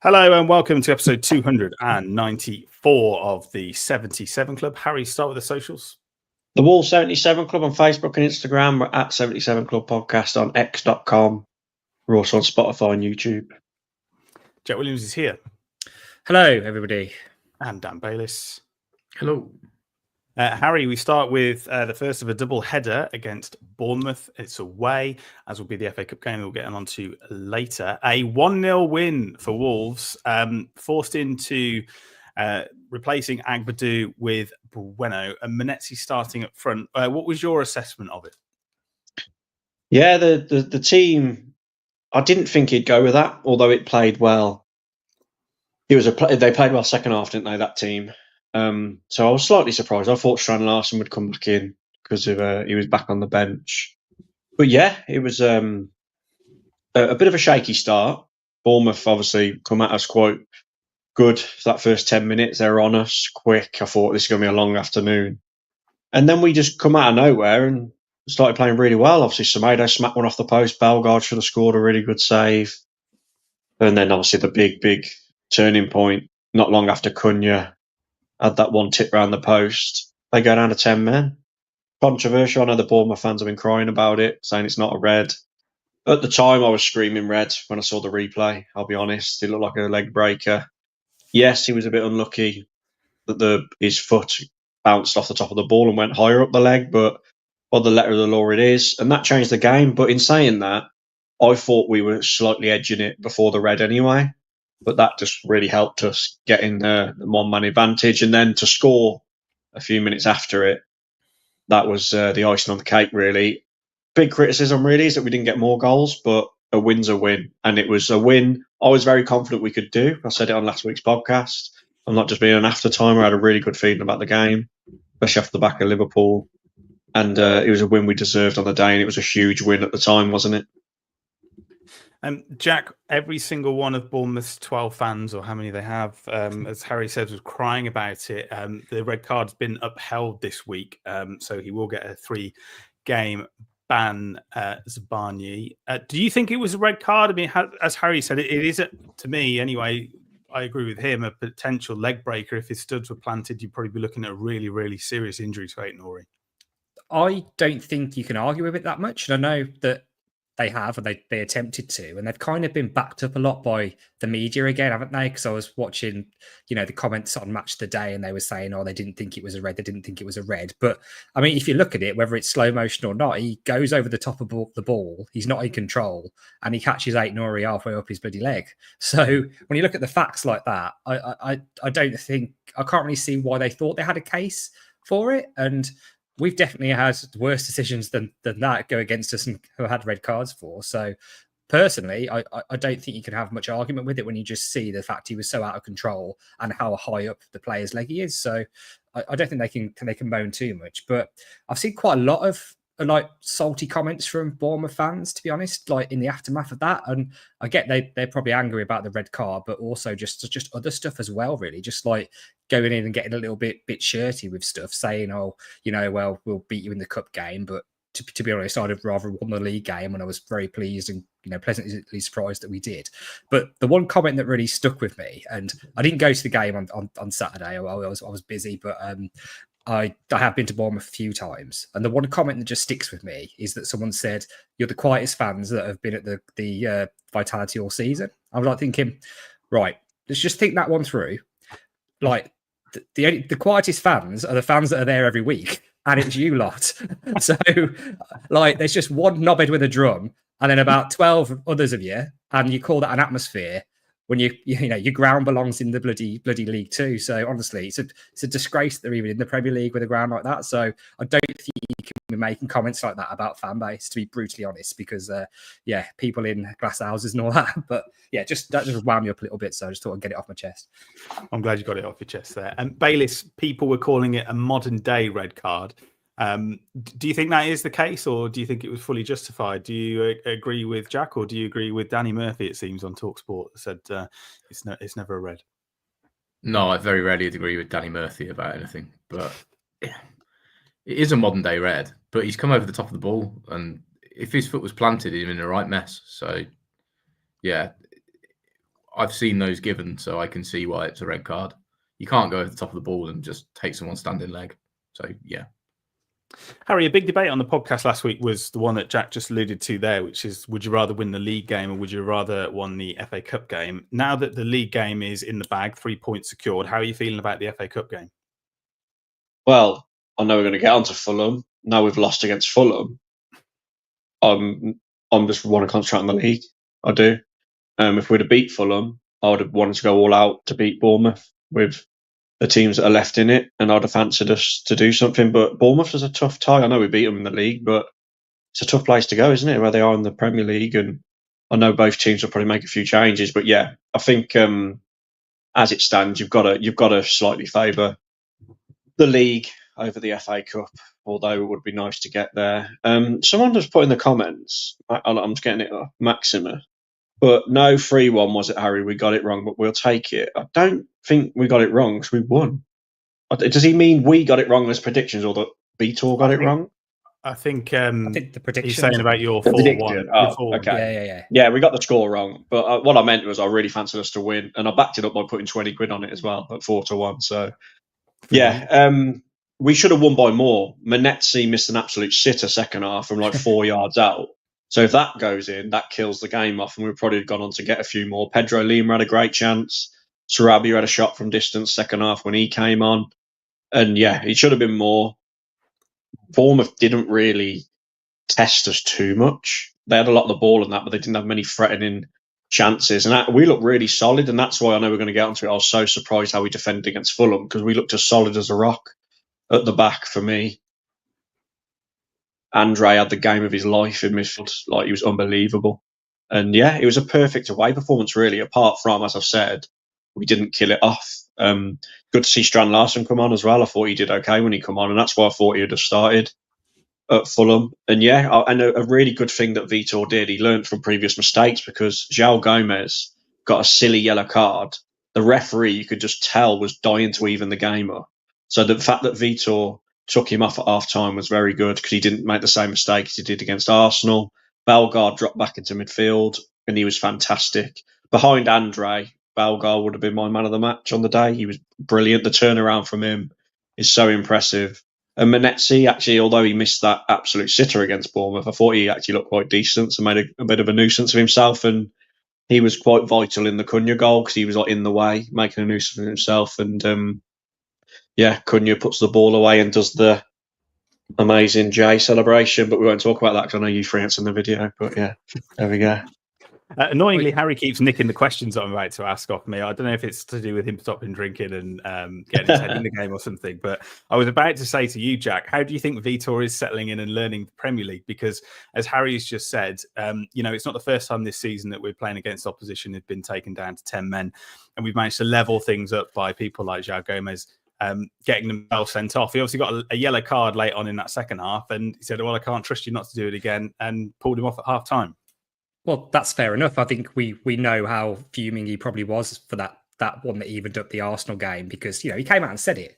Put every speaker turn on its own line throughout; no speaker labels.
Hello and welcome to episode 294 of the 77 Club. Harry, start with the socials.
The Wall 77 Club on Facebook and Instagram. We're at 77 Club Podcast on x.com. We're also on Spotify and YouTube.
Jack Williams is here.
Hello, everybody.
And Dan Bayliss.
Hello.
Harry, we start with the first of a double header against Bournemouth. It's away, as will be the FA Cup game we'll get on to later. A 1-0 win for Wolves, forced into replacing Agbadou with Bueno and Manetzi starting up front. What was your assessment of it?
Yeah, the team, I didn't think he'd go with that, although it played well. They played well second half, didn't they, that team? So I was slightly surprised. I thought Strand Larsen would come back in because he was back on the bench. But yeah, it was a bit of a shaky start. Bournemouth obviously come at us quite good for that first 10 minutes. They were on us quick. I thought this is going to be a long afternoon. And then we just come out of nowhere and started playing really well. Obviously, Semedo smacked one off the post. Bellegarde should have scored a really good save. And then obviously the big turning point, not long after Cunha had that one tip round the post. They go down to 10 men. Controversial. I know the Bournemouth fans have been crying about it, saying it's not a red. At the time, I was screaming red when I saw the replay. I'll be honest. It looked like a leg breaker. Yes, he was a bit unlucky that his foot bounced off the top of the ball and went higher up the leg, but by the letter of the law it is. And that changed the game. But in saying that, I thought we were slightly edging it before the red anyway. But that just really helped us get in the one-man advantage. And then to score a few minutes after it, that was the icing on the cake, really. Big criticism, really, is that we didn't get more goals, but a win's a win. And it was a win I was very confident we could do. I said it on last week's podcast. I'm not just being an after-timer. I had a really good feeling about the game, especially off the back of Liverpool. And it was a win we deserved on the day, and it was a huge win at the time, wasn't it?
Jack, every single one of Bournemouth's 12 fans, or how many they have, as Harry said, was crying about it. The red card's been upheld this week, so he will get a 3-game ban, Zabani. Do you think it was a red card? I mean, as Harry said, it is, to me anyway, I agree with him, a potential leg breaker. If his studs were planted, you'd probably be looking at a really, really serious injury to Aït-Nouri.
I don't think you can argue with it that much. And I know that they have, and they attempted to, and they've kind of been backed up a lot by the media again, haven't they? Because I was watching, the comments on Match of the Day, and they were saying, they didn't think it was a red. They didn't think it was a red. But I mean, if you look at it, whether it's slow motion or not, he goes over the top of the ball. He's not in control, and he catches Aït-Nouri halfway up his bloody leg. So when you look at the facts like that, I can't really see why they thought they had a case for it. And we've definitely had worse decisions than that go against us and who had red cards for. So personally, I don't think you can have much argument with it when you just see the fact he was so out of control and how high up the player's leg he is. So I don't think they can moan too much. But I've seen quite a lot of salty comments from Bournemouth fans, to be honest, in the aftermath of that. And I get they're probably angry about the red card, but also just other stuff as well, really. Just going in and getting a little bit shirty with stuff, saying, well, we'll beat you in the cup game. But to be honest, I'd have rather won the league game, and I was very pleased and pleasantly surprised that we did. But the one comment that really stuck with me, and I didn't go to the game on Saturday. I was busy, but I have been to Bournemouth a few times, and the one comment that just sticks with me is that someone said, "You're the quietest fans that have been at the Vitality all season." I was thinking, right, let's just think that one through. The quietest fans are the fans that are there every week, and it's you lot. So, there's just one knobhead with a drum, and then about 12 others of you, and you call that an atmosphere when your ground belongs in the bloody League Two. So honestly, it's a disgrace that they're even in the Premier League with a ground like that. So I don't think you can be making comments like that about fan base, to be brutally honest, because people in glass houses and all that. But that just wound me up a little bit. So I just thought I'd get it off my chest.
I'm glad you got it off your chest there. And Bayliss, people were calling it a modern day red card. Do you think that is the case, or do you think it was fully justified? Do you agree with Jack, or do you agree with Danny Murphy? It seems on TalkSport said it's never a red.
No, I very rarely agree with Danny Murphy about anything, but it is a modern day red. But he's come over the top of the ball, and if his foot was planted, he'd been in the right mess. So, yeah, I've seen those given, so I can see why it's a red card. You can't go over the top of the ball and just take someone's standing leg. So, yeah.
Harry, a big debate on the podcast last week was the one that Jack just alluded to there, which is, would you rather win the league game or would you rather win the FA Cup game? Now that the league game is in the bag, 3 points secured, how are you feeling about the FA Cup game?
Well, I know we're going to get onto Fulham. Now we've lost against Fulham. I'm just want to concentrate on the league. I do. If we'd have beat Fulham, I would have wanted to go all out to beat Bournemouth with the teams that are left in it, and I'd have fancied us to do something. But Bournemouth is a tough tie. I know we beat them in the league, but it's a tough place to go, isn't it? Where they are in the Premier League, and I know both teams will probably make a few changes. But yeah, I think as it stands, you've got to slightly favour the league over the FA Cup, although it would be nice to get there. Someone just put in the comments, I'm just getting it up, Maxima, but no 3-1 was it, Harry? We got it wrong, but we'll take it. I don't think we got it wrong because we won. Does he mean we got it wrong as predictions or that Vitor got it wrong?
I think
the prediction.
He's saying about your 4-1.
Oh, okay. Yeah, we got the score wrong. But what I meant was I really fancied us to win, and I backed it up by putting 20 quid on it as well at 4-1. So, yeah, we should have won by more. Manetzi missed an absolute sitter second half from like 4 yards out. So if that goes in, that kills the game off, and we've probably gone on to get a few more. Pedro Lima had a great chance. Sarabia had a shot from distance second half when he came on. And yeah, it should have been more. Bournemouth didn't really test us too much. They had a lot of the ball and that, but they didn't have many threatening chances. And we looked really solid, and that's why I know we're going to get onto it. I was so surprised how we defended against Fulham, because we looked as solid as a rock at the back for me. Andre had the game of his life in midfield. Like, he was unbelievable. And yeah, it was a perfect away performance, really, apart from, as I've said, we didn't kill it off. Good to see Strand Larsen come on as well. I thought he did okay when he come on, and that's why I thought he would have started at Fulham. And yeah, and a really good thing that Vitor did, he learned from previous mistakes, because João Gomez got a silly yellow card. The referee, you could just tell, was dying to even the game up. So the fact that Vitor took him off at half time was very good, because he didn't make the same mistake as he did against Arsenal. Bellegarde dropped back into midfield, and he was fantastic. Behind Andre, Bellegarde would have been my man of the match on the day. He was brilliant. The turnaround from him is so impressive. And Manetzi, actually, although he missed that absolute sitter against Bournemouth, I thought he actually looked quite decent and made a bit of a nuisance of himself. And he was quite vital in the Cunha goal, because he was like in the way, making a nuisance of himself. And yeah, Cunha puts the ball away and does the amazing J celebration. But we won't talk about that, because I know you three in the video. But yeah, there we go.
Annoyingly, Harry keeps nicking the questions that I'm about to ask off me. I don't know if it's to do with him stopping drinking and getting his head in the game or something, but I was about to say to you, Jack, how do you think Vitor is settling in and learning the Premier League? Because as Harry's just said, it's not the first time this season that we're playing against opposition who've been taken down to 10 men, and we've managed to level things up by people like João Gomez getting themselves sent off. He obviously got a yellow card late on in that second half, and he said, well, I can't trust you not to do it again, and pulled him off at half time. Well,
that's fair enough. I think we know how fuming he probably was for that one that evened up the Arsenal game, because he came out and said it.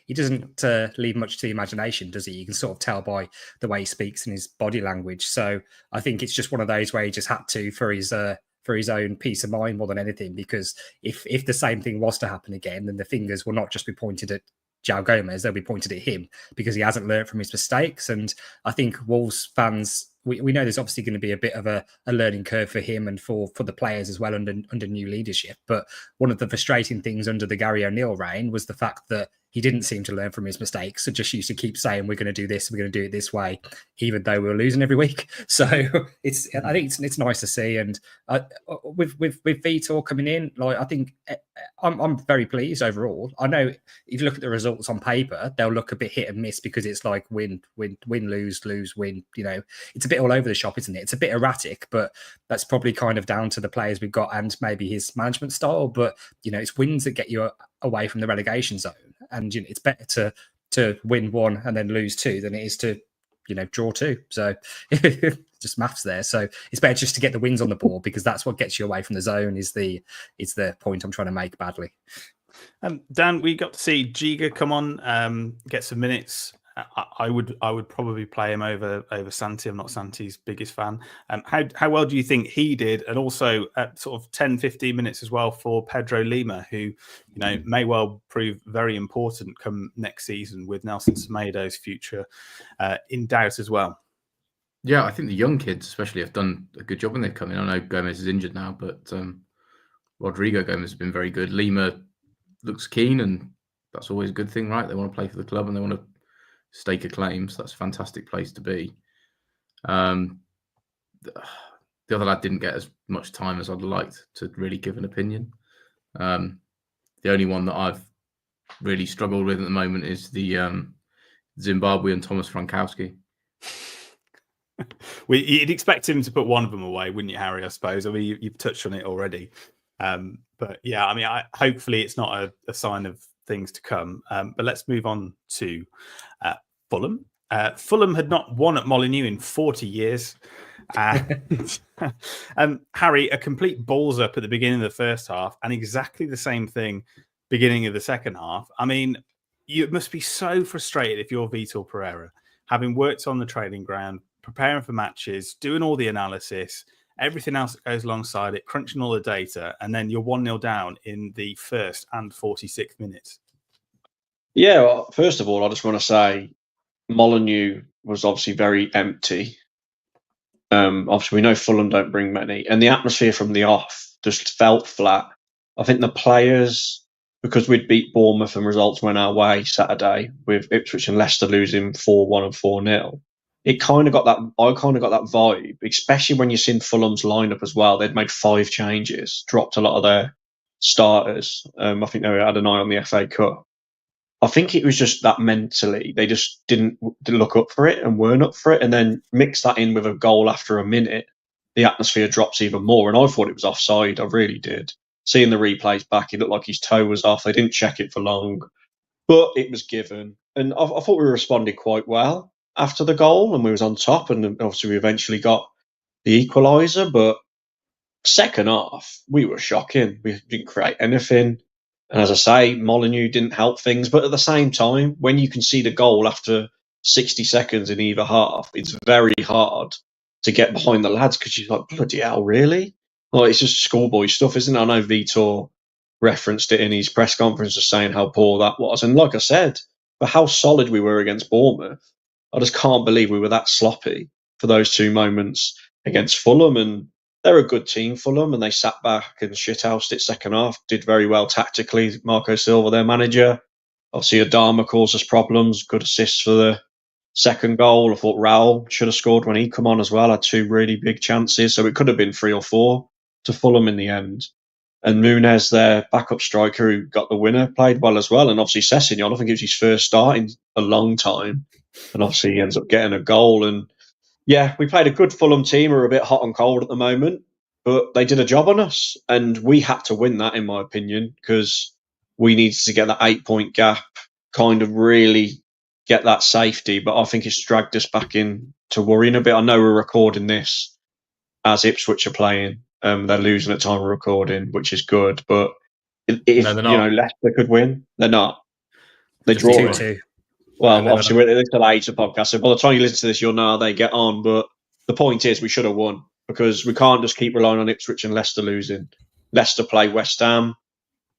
He doesn't leave much to the imagination, does he? You can sort of tell by the way he speaks and his body language. So I think it's just one of those where he just had to for his own peace of mind more than anything. Because if the same thing was to happen again, then the fingers will not just be pointed at João Gomez, they'll be pointed at him, because he hasn't learned from his mistakes. And I think Wolves fans, we know there's obviously going to be a bit of a learning curve for him and for the players as well under new leadership. But one of the frustrating things under the Gary O'Neill reign was the fact that he didn't seem to learn from his mistakes. So just used to keep saying, we're going to do this, we're going to do it this way, even though we were losing every week. So I think it's nice to see. And with Vitor coming in, like, I think I'm very pleased overall. I know if you look at the results on paper, they'll look a bit hit and miss, because it's like win, lose, win. It's a bit all over the shop, isn't it? It's a bit erratic, but that's probably kind of down to the players we've got and maybe his management style. But it's wins that get you away from the relegation zone, and it's better to win one and then lose two than it is to draw two. So just maths there. So it's better just to get the wins on the board, because that's what gets you away from the zone. Is the point I'm trying to make badly.
Dan, we got to see Giga come on, get some minutes. I would probably play him over Santi. I'm not Santi's biggest fan. How well do you think he did? And also at sort of 10, 15 minutes as well for Pedro Lima, who may well prove very important come next season with Nelson Semedo's future in doubt as well.
Yeah, I think the young kids especially have done a good job when they've come in. I know Gomez is injured now, but Rodrigo Gomez has been very good. Lima looks keen, and that's always a good thing, right? They want to play for the club and they want to stake a claim, so that's a fantastic place to be. The other lad didn't get as much time as I'd liked to really give an opinion. The only one that I've really struggled with at the moment is the Zimbabwean Thomas Frankowski.
You'd expect him to put one of them away, wouldn't you, Harry? I suppose. I mean, you've touched on it already. But yeah, I mean, hopefully it's not a sign of things to come. But let's move on to Fulham. Fulham had not won at Molineux in 40 years. Harry, a complete balls up at the beginning of the first half, and exactly the same thing beginning of the second half. I mean, you must be so frustrated if you're Vitor Pereira, having worked on the training ground, preparing for matches, doing all the analysis, everything else that goes alongside it, crunching all the data, and then you're 1-0 down in the first and 46th minutes.
Yeah, well, first of all, I just want to say Molineux was obviously very empty. Obviously, we know Fulham don't bring many, and the atmosphere from the off just felt flat. I think the players, because we'd beat Bournemouth and results went our way Saturday with Ipswich and Leicester losing 4-1 and 4-0, I kind of got that vibe, especially when you've seen Fulham's lineup as well. They'd made 5 changes, dropped a lot of their starters. I think they had an eye on the FA Cup. I think it was just that mentally they just didn't look up for it and weren't up for it, and then mix that in with a goal after a minute, the atmosphere drops even more. And I thought it was offside. I really did. Seeing the replays back, it looked like his toe was off. They didn't check it for long, but it was given. And I thought we responded quite well after the goal, and we was on top. And obviously we eventually got the equaliser. But second half, we were shocking. We didn't create anything. And as I say, Molineux didn't help things. But at the same time, when you can see the goal after 60 seconds in either half, it's very hard to get behind the lads because you're like, bloody hell, really? Well, it's just schoolboy stuff, isn't it? I know Vitor referenced it in his press conference, just saying how poor that was. And like I said, for how solid we were against Bournemouth, I just can't believe we were that sloppy for those 2 moments against Fulham. And they're a good team, Fulham, and they sat back and shithoused it second half, did very well tactically. Marco Silva, their manager. Obviously, Adama caused us problems. Good assists for the second goal. I thought Raul should have scored when he come on as well. Had 2 really big chances, so it could have been 3 or 4 to Fulham in the end. And Muniz, their backup striker, who got the winner, played well as well. And obviously Sessegnon, I think it was his first start in a long time. And obviously he ends up getting a goal. And yeah, we played a good Fulham team. We're a bit hot and cold at the moment, but they did a job on us. And we had to win that, in my opinion, because we needed to get that 8-point gap, kind of really get that safety. But I think it's dragged us back in to worrying a bit. I know we're recording this as Ipswich are playing. They're losing at time of recording, which is good. But if Leicester could win, they're not. They draw
2-2.
Well, obviously, it's a later podcast, so by the time you listen to this, you'll know how they get on. But the point is, we should have won because we can't just keep relying on Ipswich and Leicester losing. Leicester play West Ham,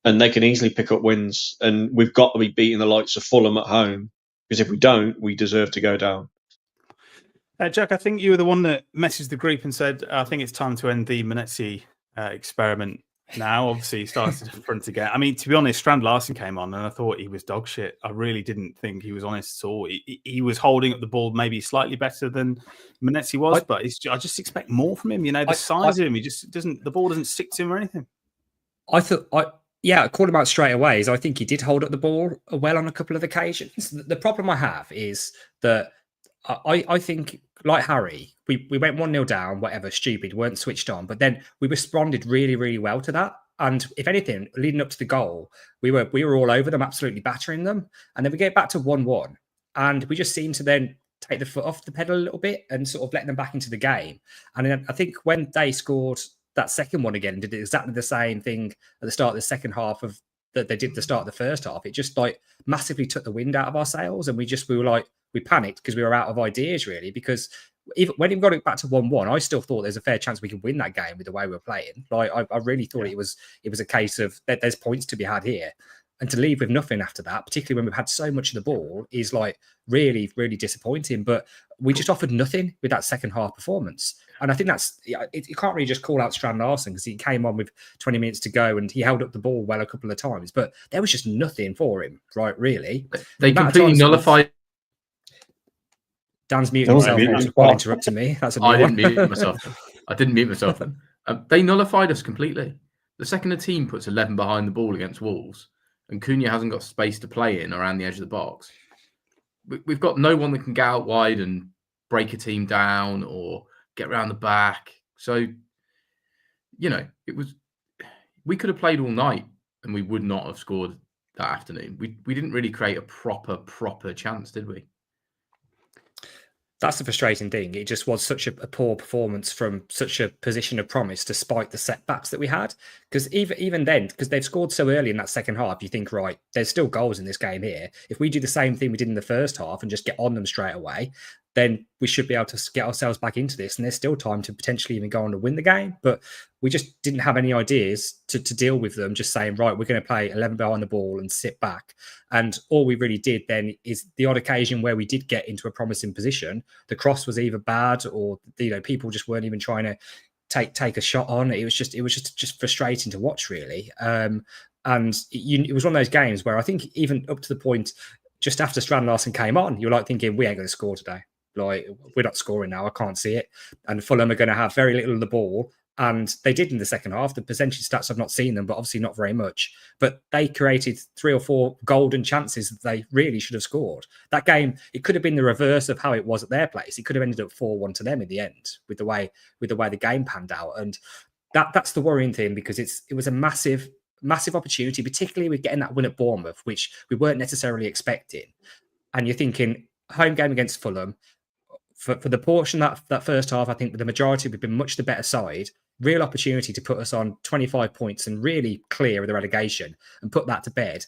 and they can easily pick up wins. And we've got to be beating the likes of Fulham at home because if we don't, we deserve to go down.
Jack, I think you were the one that messaged the group and said, I think it's time to end the Manezzi experiment now. Obviously, he started to front again. I mean, to be honest, Strand Larsen came on and I thought he was dog shit. I really didn't think he was honest at all. He was holding up the ball maybe slightly better than Manezzi was, but I just expect more from him. You know, the size of him, he just doesn't, the ball doesn't stick to him or anything.
I called him out straight away. I think he did hold up the ball well on a couple of occasions. The problem I have is that I think, like Harry, we went 1-0 down, whatever, stupid, weren't switched on, but then we responded really, really well to that. And if anything, leading up to the goal, we were all over them, absolutely battering them. And then we get back to 1-1, and we just seem to then take the foot off the pedal a little bit and sort of let them back into the game. And then I think when they scored that second one again, did exactly the same thing at the start of the second half of that they did at the start of the first half. It just like massively took the wind out of our sails, and we were like, we panicked because we were out of ideas, really, because even when we got it back to 1-1, I still thought there's a fair chance we could win that game with the way we were playing. Like I really thought it was a case of that there's points to be had here. And to leave with nothing after that, particularly when we've had so much of the ball, is like really, really disappointing. But we just offered nothing with that second half performance. And I think that's, you can't really just call out Strand Larsen because he came on with 20 minutes to go and he held up the ball well a couple of times. But there was just nothing for him, right? Really.
They completely nullified.
Dan's muting himself while interrupting me. That's a new one.
I didn't mute myself. They nullified us completely. The second a team puts 11 behind the ball against Wolves, and Cunha hasn't got space to play in around the edge of the box, we've got no one that can get out wide and break a team down or get around the back. So, we could have played all night and we would not have scored that afternoon. We didn't really create a proper chance, did we?
That's the frustrating thing. It just was such a poor performance from such a position of promise, despite the setbacks that we had. Because even then, because they've scored so early in that second half, you think, right, there's still goals in this game here. If we do the same thing we did in the first half and just get on them straight away, then we should be able to get ourselves back into this. And there's still time to potentially even go on to win the game. But we just didn't have any ideas to deal with them, just saying, right, we're going to play 11 behind the ball and sit back. And all we really did then is the odd occasion where we did get into a promising position, the cross was either bad or, people just weren't even trying to take a shot on. It was just frustrating to watch, really. And it was one of those games where I think even up to the point just after Strand Larsen came on, you're like thinking, we ain't going to score today. Like, we're not scoring now. I can't see it. And Fulham are going to have very little of the ball. And they did in the second half. The percentage stats, I've not seen them, but obviously not very much. But they created 3 or 4 golden chances that they really should have scored. That game, it could have been the reverse of how it was at their place. It could have ended up 4-1 to them in the end with the way the game panned out. And that's the worrying thing, because it was a massive opportunity, particularly with getting that win at Bournemouth, which we weren't necessarily expecting. And you're thinking, home game against Fulham, for the portion that first half, I think the majority would have been much the better side. Real opportunity to put us on 25 points and really clear of the relegation and put that to bed.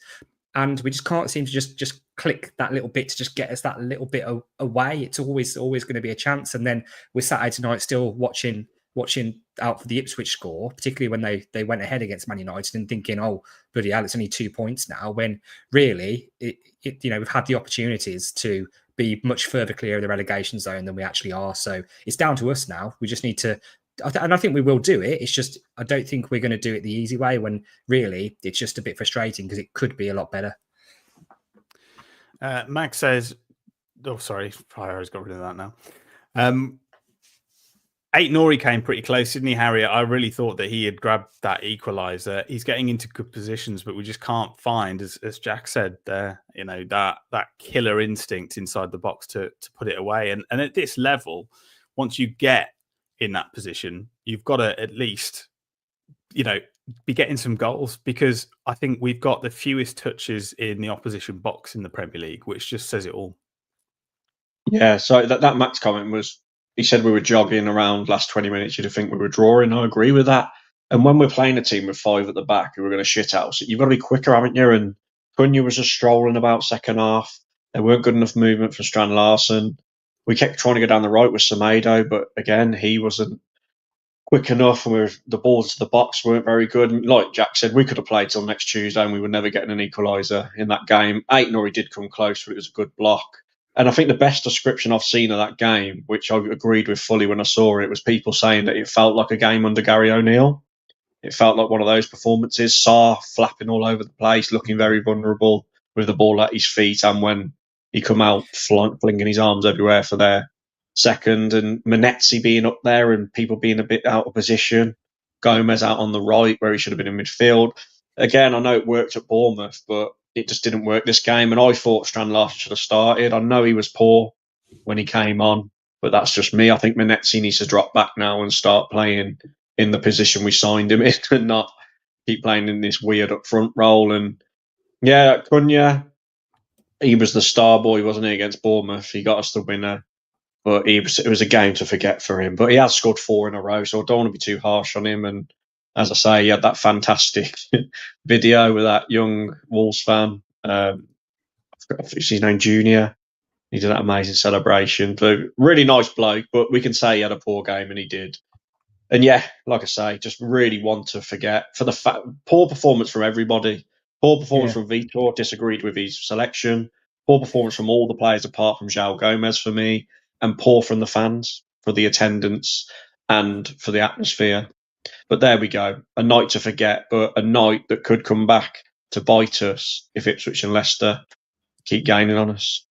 And we just can't seem to just click that little bit to just get us that little bit away. It's always going to be a chance. And then we're Saturday tonight still watching out for the Ipswich score, particularly when they went ahead against Man United and thinking, oh, bloody hell, it's only 2 points now, when really we've had the opportunities to be much further clear of the relegation zone than we actually are. So it's down to us now. We just need to, and I think we will do it. It's just, I don't think we're going to do it the easy way, when really it's just a bit frustrating because it could be a lot better.
Max says, oh, sorry, Prior's got rid of that now. Ait-Nouri came pretty close, didn't he, Harry? I really thought that he had grabbed that equaliser. He's getting into good positions, but we just can't find, as Jack said there, that killer instinct inside the box to put it away. And at this level, once you get in that position, you've got to at least, be getting some goals, because I think we've got the fewest touches in the opposition box in the Premier League, which just says it all. Yeah,
so that Max comment was, he said we were jogging around last 20 minutes. You'd think we were drawing. I agree with that. And when we're playing a team with 5 at the back who are going to shit out, so you've got to be quicker, haven't you? And Cunha was just strolling about second half. There weren't good enough movement for Strand Larsen. We kept trying to go down the right with Semedo, but again, he wasn't quick enough, and the balls to the box weren't very good. And like Jack said, we could have played till next Tuesday and we were never getting an equaliser in that game. Ait-Nouri did come close, but it was a good block. And I think the best description I've seen of that game, which I agreed with fully when I saw it, was people saying that it felt like a game under Gary O'Neill. It felt like one of those performances. Sarr flapping all over the place, looking very vulnerable with the ball at his feet, and when he come out flinging his arms everywhere for their second, and Manetzi being up there and people being a bit out of position. Gomez out on the right where he should have been in midfield. Again, I know it worked at Bournemouth, but it just didn't work this game. And I thought Strand Larsen should have started. I know he was poor when he came on, but that's just me. I think Manetzi needs to drop back now and start playing in the position we signed him in, and not keep playing in this weird up front role. And yeah, Cunha, he was the star boy, wasn't he, against Bournemouth? He got us the winner, but it was a game to forget for him. But he has scored 4 in a row, so I don't want to be too harsh on him. And as I say, he had that fantastic video with that young Wolves fan. I forgot his name, Junior. He did that amazing celebration. But really nice bloke, but we can say he had a poor game, and he did. And yeah, like I say, just really want to forget for the poor performance from everybody. Poor performance from Vitor, disagreed with his selection. Poor performance from all the players apart from João Gomez for me, and poor from the fans for the attendance and for the atmosphere. But there we go. A night to forget, but a night that could come back to bite us if Ipswich and Leicester keep gaining on us.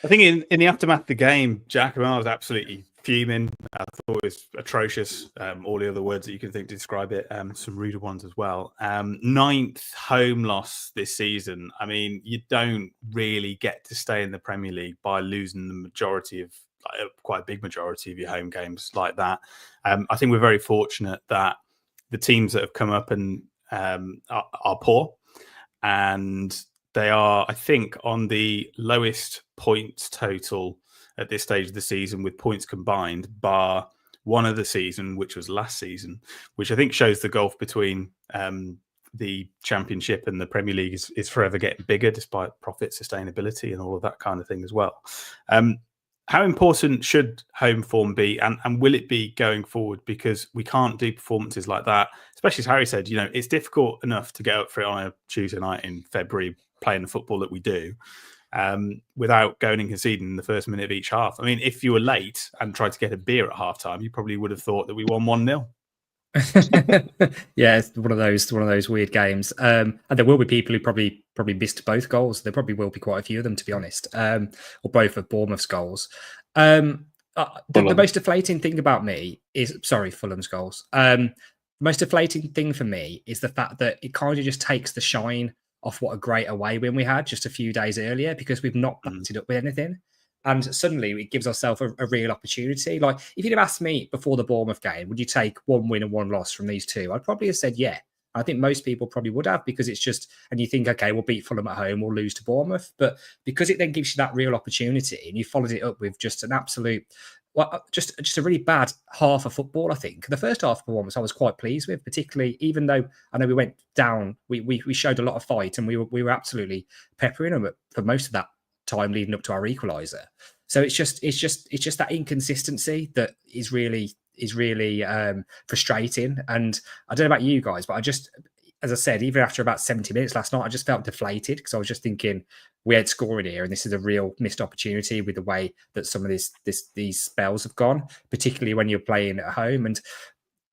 I think in the aftermath of the game, Giacomo was absolutely fuming. I thought it was atrocious. All the other words that you can think to describe it, some ruder ones as well. 9th home loss this season. I mean, you don't really get to stay in the Premier League by losing the majority of, quite a big majority of your home games like that. I think we're very fortunate that the teams that have come up and are poor, and they are, I think, on the lowest points total at this stage of the season with points combined, bar one of the season, which was last season, which I think shows the gulf between the Championship and the Premier League is forever getting bigger, despite profit sustainability and all of that kind of thing as well. How important should home form be, and will it be going forward? Because we can't do performances like that, especially as Harry said, it's difficult enough to get up for it on a Tuesday night in February, playing the football that we do, without going and conceding in the first minute of each half. I mean, if you were late and tried to get a beer at halftime, you probably would have thought that we won 1-0.
Yeah, it's one of those weird games. And there will be people who probably missed both goals. There probably will be quite a few of them, to be honest, or both of Bournemouth's goals. The most deflating thing about me is, Fulham's goals. The most deflating thing for me is the fact that it kind of just takes the shine off what a great away win we had just a few days earlier, because we've not backed it up with anything. And suddenly it gives ourselves a real opportunity. Like, if you'd have asked me before the Bournemouth game, would you take 1 win and 1 loss from these two? I'd probably have said yeah. I think most people probably would have, because it's just, and you think, okay, we'll beat Fulham at home, we'll lose to Bournemouth. But because it then gives you that real opportunity, and you followed it up with just an absolute, just a really bad half of football, I think. The first half of performance I was quite pleased with, particularly, even though I know we went down, we showed a lot of fight, and we were absolutely peppering them for most of that time leading up to our equaliser. So it's just that inconsistency that is really frustrating. And I don't know about you guys, but I just, as I said, even after about 70 minutes last night, I just felt deflated, because I was just thinking we had scoring here, and this is a real missed opportunity with the way that some of these spells have gone, particularly when you're playing at home. And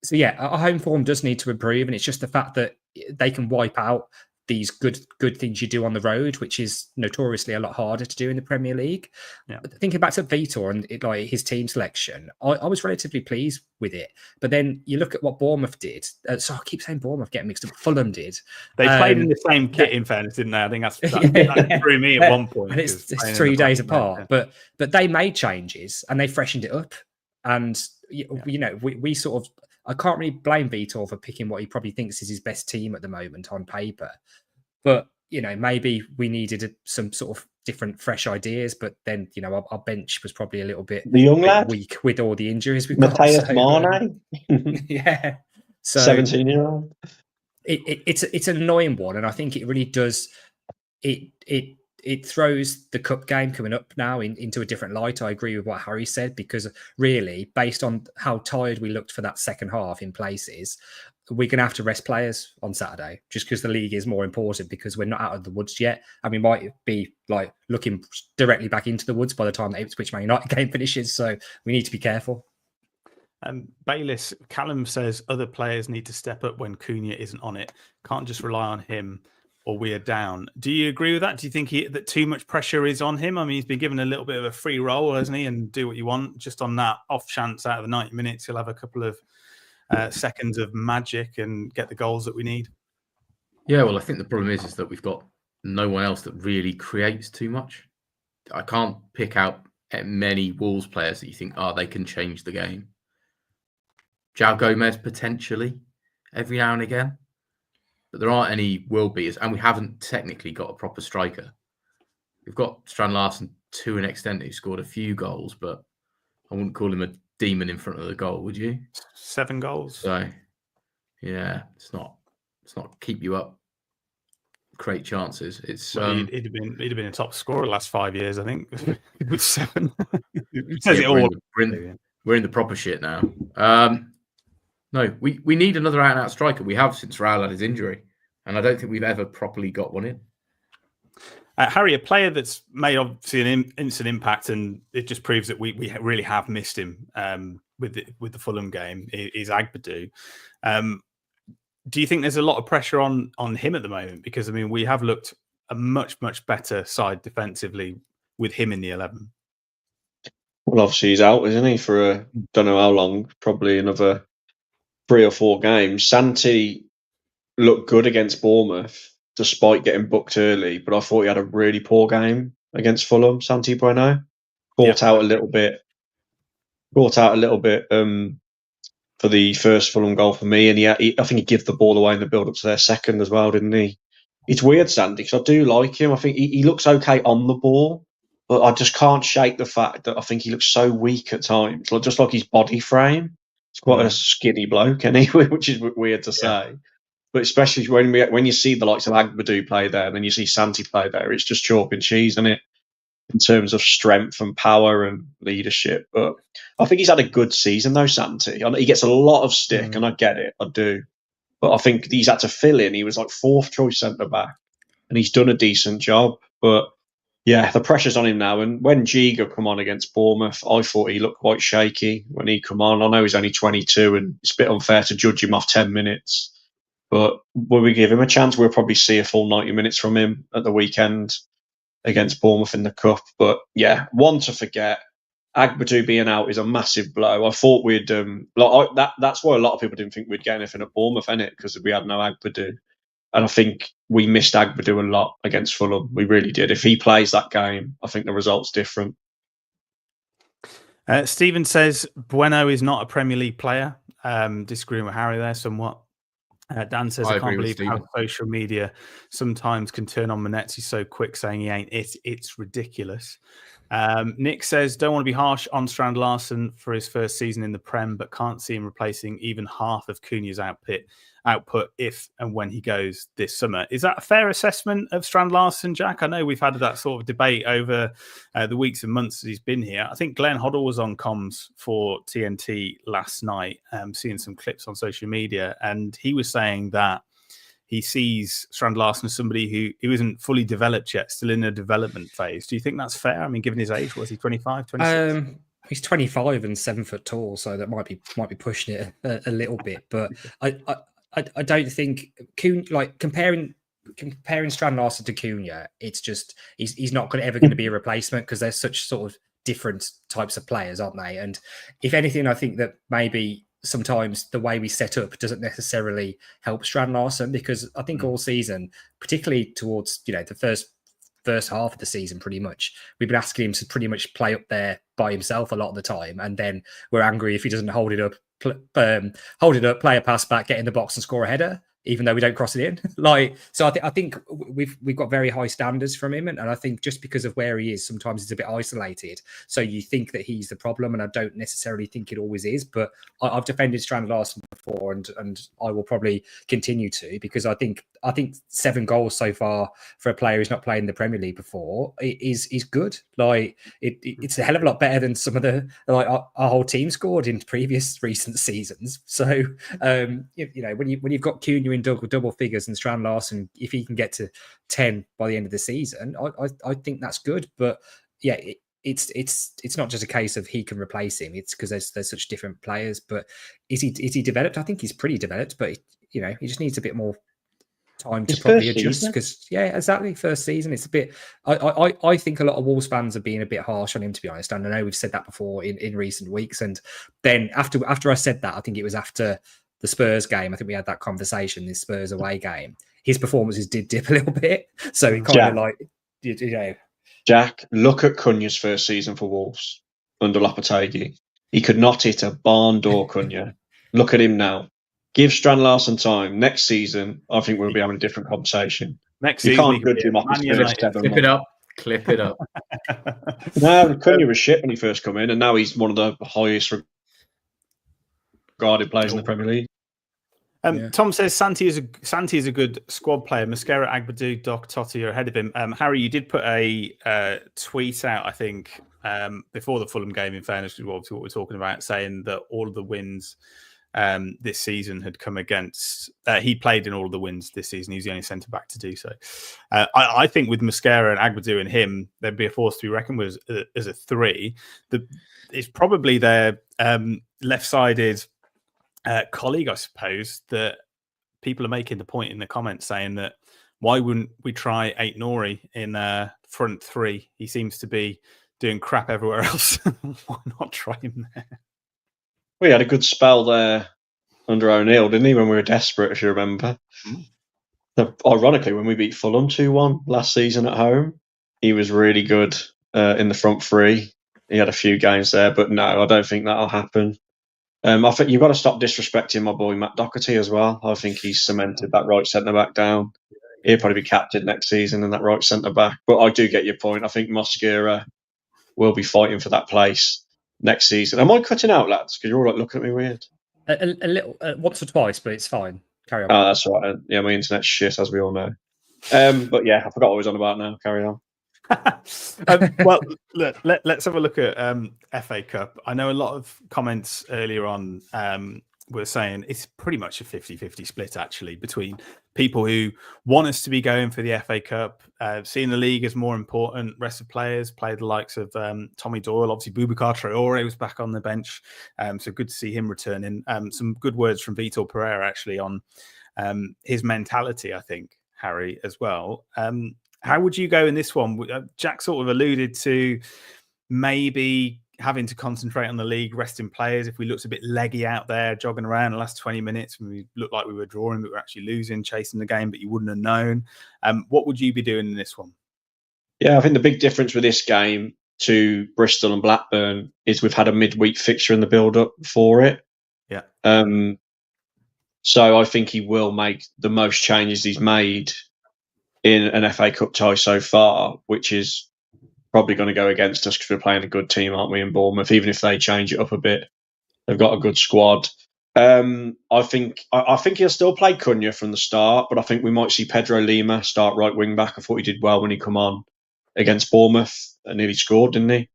so, yeah, our home form does need to improve, and it's just the fact that they can wipe out these good things you do on the road, which is notoriously a lot harder to do in the Premier League. Yeah. Thinking back to Vitor and his team selection, I was relatively pleased with it. But then you look at what Bournemouth did. So I keep saying Bournemouth, getting mixed up. Fulham did.
They played in the same kit, in fairness, didn't they? I think that threw me at one point.
And it's 3 days apart. But they made changes and they freshened it up. And we sort of, I can't really blame Vitor for picking what he probably thinks is his best team at the moment on paper. But, maybe we needed some sort of different, fresh ideas. But then, our bench was probably a little bit weak with all the injuries we've got.
Matthias Mane.
Yeah. So
17-year-old.
It's an annoying one. And I think it really does, it throws the cup game coming up now into a different light. I agree with what Harry said, because really, based on how tired we looked for that second half in places, we're going to have to rest players on Saturday, just because the league is more important, because we're not out of the woods yet. And we might be looking directly back into the woods by the time the Ipswich Man United game finishes. So we need to be careful.
Bayliss, Callum says other players need to step up when Cunha isn't on it. Can't just rely on him, or we are down. Do you agree with that? Do you think that too much pressure is on him? I mean, he's been given a little bit of a free roll, hasn't he? And do what you want. Just on that off chance, out of the 90 minutes, he'll have a couple of seconds of magic and get the goals that we need.
Yeah, well, I think the problem is that we've got no one else that really creates too much. I can't pick out many Wolves players that you think, they can change the game. João Gomez, potentially, every now and again. But there aren't any world beaters, and we haven't technically got a proper striker. We've got Strand Larsen to an extent who scored a few goals, but I wouldn't call him a demon in front of the goal, would you?
7 goals.
So, yeah, it's not keep you up. create chances. It's
Well, he'd have been a top scorer the last 5 years, I think, with 7. It says it
we're
all.
we're in the proper shit now. No, we need another out-and-out striker. We have since Raul had his injury, and I don't think we've ever properly got one in.
Harry, a player that's made obviously an instant impact, and it just proves that we really have missed him with the Fulham game, is Agbadou. Do you think there's a lot of pressure on him at the moment? Because, I mean, we have looked a much, much better side defensively with him in the 11.
Well, obviously he's out, isn't he, for don't know how long, probably another 3 or 4 games. Santi looked good against Bournemouth, despite getting booked early, but I thought he had a really poor game against Fulham. Santi Bueno caught out a little bit for the first Fulham goal for me, and I think he gave the ball away in the build-up to their second as well, didn't he? It's weird, Santi, because I do like him. I think he looks okay on the ball, but I just can't shake the fact that I think he looks so weak at times, just like his body frame. He's quite a skinny bloke, anyway, which is weird to say. But especially when you see the likes of Agbadou play there, and then you see Santi play there, it's just chalk and cheese, isn't it? In terms of strength and power and leadership. But I think he's had a good season, though, Santi. He gets a lot of stick, and I get it, I do. But I think he's had to fill in. He was like 4th choice centre-back, and he's done a decent job. But yeah, the pressure's on him now. And when Giga come on against Bournemouth, I thought he looked quite shaky when he come on. I know he's only 22, and it's a bit unfair to judge him off 10 minutes. But when we give him a chance, we'll probably see a full 90 minutes from him at the weekend against Bournemouth in the Cup. But yeah, one to forget. Agbadou being out is a massive blow. I thought we'd that's why a lot of people didn't think we'd get anything at Bournemouth, innit? Because we had no Agbadou. And I think we missed Agbadou a lot against Fulham. We really did. If he plays that game, I think the result's different.
Stephen says Bueno is not a Premier League player. Disagreeing with Harry there somewhat. Dan says, I can't believe how social media sometimes can turn on Manetzi so quick saying he ain't it. It's ridiculous. Nick says, don't want to be harsh on Strand Larsen for his first season in the Prem, but can't see him replacing even half of Cunha's output if and when he goes this summer. Is that a fair assessment of Strand Larsen, Jack? I know we've had that sort of debate over the weeks and months that he's been here. I think Glenn Hoddle was on comms for TNT last night, seeing some clips on social media, and he was saying that he sees Strand Larsen as somebody who isn't fully developed yet, still in a development phase. Do you think that's fair? I mean, given his age, was he 25, 26?
He's 25 and 7 foot tall, so that might be pushing it a little bit. But I don't think comparing Strand Larsen to Cunha, it's just he's not ever going to be a replacement because they're such sort of different types of players, aren't they? And if anything, I think that maybe sometimes the way we set up doesn't necessarily help Strand Larsen, because I think all season, particularly towards the first half of the season, pretty much we've been asking him to pretty much play up there by himself a lot of the time, and then we're angry if he doesn't hold it up, play a pass back, get in the box and score a header, even though we don't cross it in. So I think we've got very high standards from him, and I think just because of where he is, sometimes he's a bit isolated. So you think that he's the problem, and I don't necessarily think it always is. But I've defended Strand Larsen before, and I will probably continue to, because I think 7 goals so far for a player who's not played in the Premier League before is good. It's a hell of a lot better than some of the our whole team scored in previous recent seasons. So when you've got Cunha in double figures and Strand Larsen, if he can get to 10 by the end of the season, I think that's good. But yeah, it's not just a case of he can replace him. It's because there's such different players. But is he developed? I think he's pretty developed, but he just needs a bit more time to probably adjust, because exactly, first season, it's a bit I think a lot of Wolves fans are being a bit harsh on him, to be honest, and I know we've said that before in recent weeks. And then after I said that, I think it was after the Spurs game, I think we had that conversation, this Spurs away game, his performances did dip a little bit, so it kind of
Jack, look at Cunha's first season for Wolves under Lopetegui. He could not hit a barn door, Cunha. Look at him now. Give Strand Larsen time. Next season, I think we'll be having a different conversation.
Next
season,
you can't judge him off his first 7 months.
Clip it up.
No, Cunha was shit when he first come in, and now he's one of the highest regarded players in the Premier League.
Yeah.
Tom says Santi is a good squad player. Mosquera, Agbadou, Doc, Totti are ahead of him. Harry, you did put a tweet out, I think, before the Fulham game, in fairness, which is what we're talking about, saying that all of the wins this season had come against... he played in all of the wins this season. He's the only centre-back to do so. I think with Mosquera and Agbadou and him, there'd be a force to be reckoned with as a three. It's probably their left-sided... colleague, I suppose, that people are making the point in the comments saying that why wouldn't we try Aït-Nouri in front three? He seems to be doing crap everywhere else. Why not try him there?
We had a good spell there under O'Neill, didn't he, when we were desperate, if you remember? Ironically, when we beat Fulham 2-1 last season at home, he was really good in the front three. He had a few games there, but no, I don't think that'll happen. I think you've got to stop disrespecting my boy Matt Doherty as well. I think he's cemented that right centre-back down. He'll probably be captain next season in that right centre-back. But I do get your point. I think Mosquera will be fighting for that place next season. Am I cutting out, lads? Because you're all looking at me weird.
A little, once or twice, but it's fine. Carry on.
Oh, that's right. Yeah, my internet's shit, as we all know. But yeah, I forgot what I was on about now. Carry on.
Well, let's have a look at FA Cup. I know a lot of comments earlier on were saying it's pretty much a 50-50 split, actually, between people who want us to be going for the FA Cup, seeing the league as more important. Rest of players play the likes of Tommy Doyle. Obviously, Boubacar Traore was back on the bench, so good to see him returning. Some good words from Vitor Pereira, actually, on his mentality, I think, Harry, as well. How would you go in this one? Jack sort of alluded to maybe having to concentrate on the league, resting players. If we looked a bit leggy out there, jogging around the last 20 minutes, when we looked like we were drawing, but we're actually losing, chasing the game, but you wouldn't have known. What would you be doing in this one?
Yeah, I think the big difference with this game to Bristol and Blackburn is we've had a midweek fixture in the build-up for it.
Yeah.
So I think he will make the most changes he's made in an FA Cup tie so far, which is probably going to go against us because we're playing a good team, aren't we, in Bournemouth? Even if they change it up a bit, they've got a good squad. I think he'll still play Cunha from the start, but I think we might see Pedro Lima start right wing back. I thought he did well when he come on against Bournemouth and nearly scored, didn't he?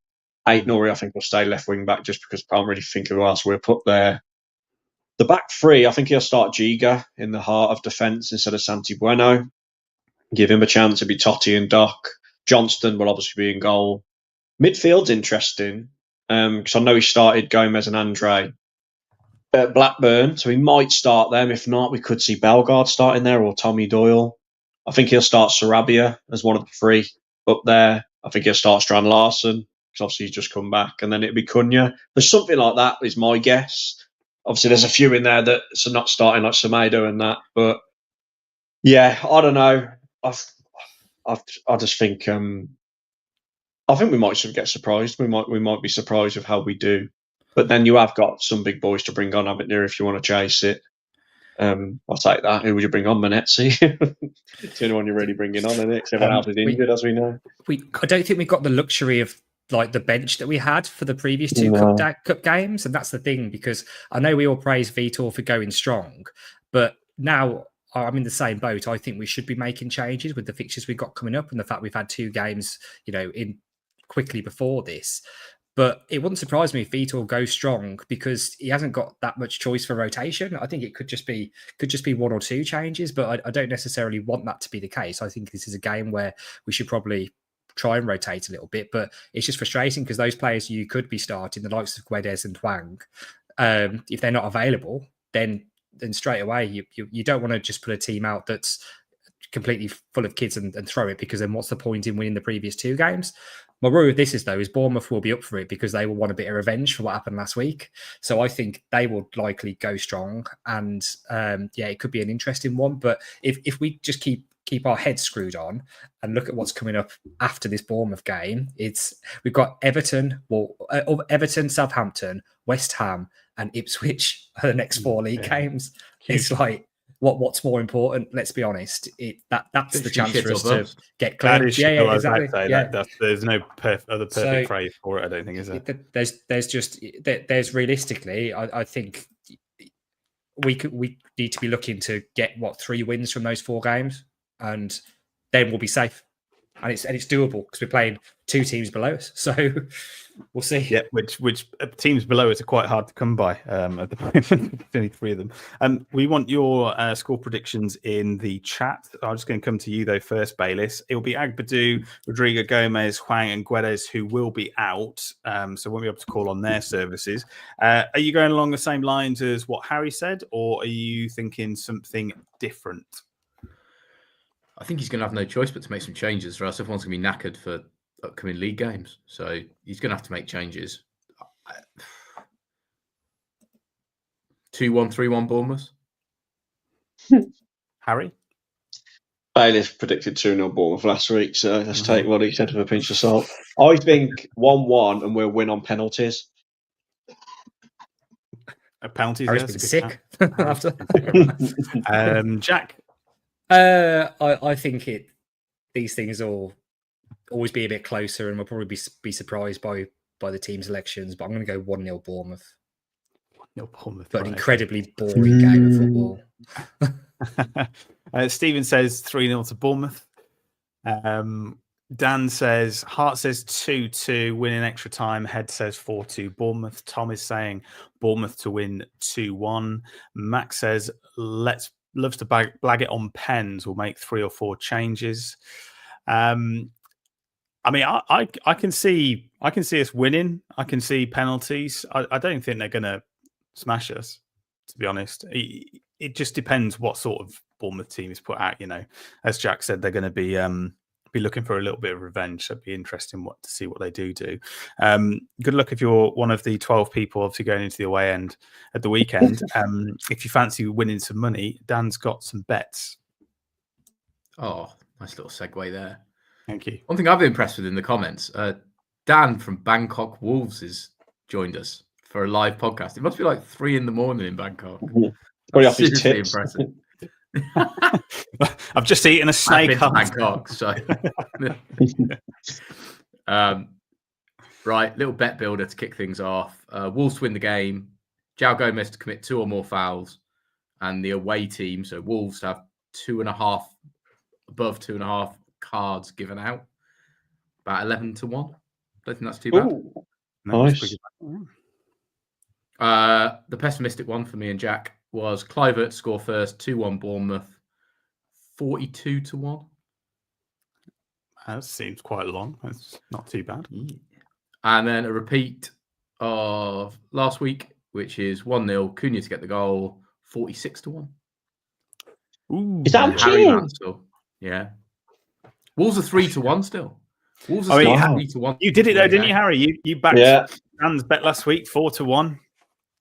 Aït-Nouri, I think, will stay left wing back just because I can't really think of who else we'll put there. The back three, I think he'll start Giga in the heart of defence instead of Santi Bueno. Give him a chance to be Totti and Doc. Johnston will obviously be in goal. Midfield's interesting because I know he started Gomez and Andre at Blackburn, so he might start them. If not, we could see Bellegarde starting there or Tommy Doyle. I think he'll start Sarabia as one of the three up there. I think he'll start Strand Larsen because obviously he's just come back, and then it'll be Cunha. There's something like that is my guess. Obviously, there's a few in there that are not starting like Semedo and that, but yeah, I don't know. I just think I think we might sort of get surprised. We might be surprised with how we do. But then you have got some big boys to bring on, haven't you, if you want to chase it. I'll take that. Who would you bring on? Manetzi? It's the only one you're really bringing on, isn't it? Because everyone else is injured, as we know.
I don't think we got the luxury of like the bench that we had for the previous two cup games. And that's the thing, because I know we all praise Vitor for going strong, but now I'm in the same boat. I think we should be making changes with the fixtures we've got coming up and the fact we've had two games, in quickly before this. But it wouldn't surprise me if Vitor goes strong because he hasn't got that much choice for rotation. I think it could just be one or two changes, but I don't necessarily want that to be the case. I think this is a game where we should probably try and rotate a little bit, but it's just frustrating because those players you could be starting, the likes of Guedes and Twang, if they're not available, then straight away you don't want to just put a team out that's completely full of kids and throw it, because then what's the point in winning the previous two games? My worry with this is Bournemouth will be up for it because they will want a bit of revenge for what happened last week. So I think they will likely go strong, and it could be an interesting one. But if we just keep our heads screwed on and look at what's coming up after this Bournemouth game, we've got Everton, Southampton, West Ham, and Ipswich are the next four league games. It's like, what's more important? Let's be honest. That's the chance for us to get clear. Yeah, exactly.
There's no other perfect phrase for it, I don't think, is there?
There's realistically, I think we need to be looking to get 3 wins from those 4 games, and then we'll be safe. And it's doable because we're playing 2 teams below us. So we'll see.
Yeah, which teams below us are quite hard to come by at the moment. Only 3 of them. We want your score predictions in the chat. I'm just going to come to you though first, Bayliss. It will be Agbadu, Rodrigo Gomez, Hwang, and Guedes who will be out, so won't be able to call on their services. Are you going along the same lines as what Harry said, or are you thinking something different?
I think he's going to have no choice but to make some changes, or else everyone's going to be knackered for upcoming league games. So he's going to have to make changes. 2-1, 3-1 Bournemouth.
Harry?
Bayliss predicted 2-0 Bournemouth last week, so let's take what he said with a pinch of salt. I think 1-1 and we'll win on penalties.
Penalties?
Harry's been sick after.
Jack?
I think these things will always be a bit closer, and we'll probably be surprised by the team's elections. But I'm going to go 1-0 Bournemouth.
1-0 Bournemouth.
But an incredibly boring game of football.
Stephen says 3-0 to Bournemouth. Dan says Hart says 2-2, winning extra time. Head says 4-2 Bournemouth. Tom is saying Bournemouth to win 2-1. Max says loves to blag it on pens. We'll make 3 or 4 changes. I mean, I can see us winning. I can see penalties. I don't think they're going to smash us, to be honest. It just depends what sort of Bournemouth team is put out. You know, as Jack said, they're going to be looking for a little bit of revenge. So it'd be interesting to see what they do. Good luck if you're one of the 12 people obviously going into the away end at the weekend. If you fancy winning some money, Dan's got some bets.
Oh, nice little segue there.
Thank you.
One thing I've been impressed with in the comments, Dan from Bangkok Wolves has joined us for a live podcast. It must be like 3 a.m. in Bangkok.
Probably off his
Seriously
tips.
impressive.
I've just eaten a snake.
I've been to Bangkok, so right, little bet builder to kick things off. Wolves win the game. João Gomez to commit 2 or more fouls, and the away team, so Wolves have 2.5 above 2.5 cards given out. About 11-1. Don't think that's too bad.
Ooh,
No, that's
nice.
pretty bad.
The pessimistic one for me and Jack was Kluivert to score first, 2-1 Bournemouth, 42-1.
That seems quite long. That's not too bad.
And then a repeat of last week, which is 1-0, Cunha to get the goal, 46-1.
Ooh,
Is that
Harry
cheating?
Mansell. Yeah. Wolves are 3-1 still. Wolves
Oh,
are still
yeah.
3-1.
You did it though, didn't you, Harry? You backed Dan's bet last week, 4-1.